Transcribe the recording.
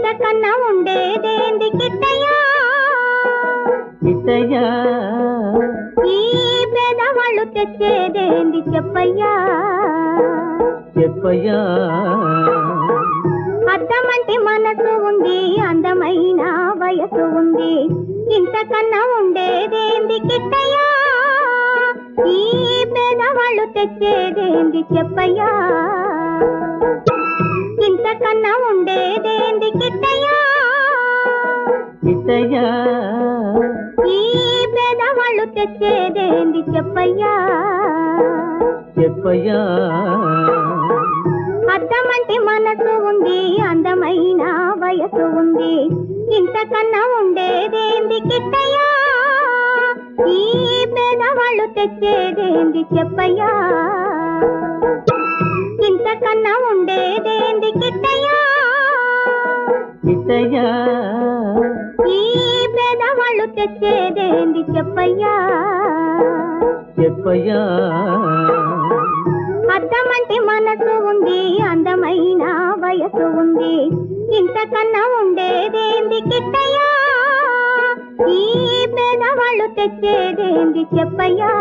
ఇంతకన్నా ఉండేదేంది కిట్టయ్యా కిట్టయ్యా ఈ పేదవాళ్ళు తెచ్చేదేంది చెప్పయ్యా చెప్పయ్యా అద్దమంటే మనసు ఉంది అందమైన వయసు ఉంది ఇంతకన్నా ఉండేదేంది కిట్టయ్యా ఈ పేదవాళ్ళు తెచ్చేదేంది చెప్పయ్యా ఇంతకన్నా ఉండేదేంది కిట్టయ్యా కిట్టయ్యా ఈ పేదవాళ్ళు తెచ్చేదేంది చెప్పయ్యా చెప్పయ్యా అద్దమంటే మనసు ఉంది అందమైన వయసు ఉంది ఇంతకన్నా ఉండేదేంది కిట్టయ్యా ఈ పేదవాళ్ళు తెచ్చేదేంది చెప్పయ్యా ఇంతకన్నా ఉండేదేంది కిట్టయ్యా కిట్టయ్యా ఈ పేదవాళ్ళు తెచ్చేదేంది చెప్పయ్యా చెప్పయ్యా అద్దమంటే మనసు ఉంది అందమైన వయసు ఉంది ఇంతకన్నా ఉండేదేంది కిట్టయ్యా ఈ పేదవాళ్ళు తెచ్చేదేంది చెప్పయ్యా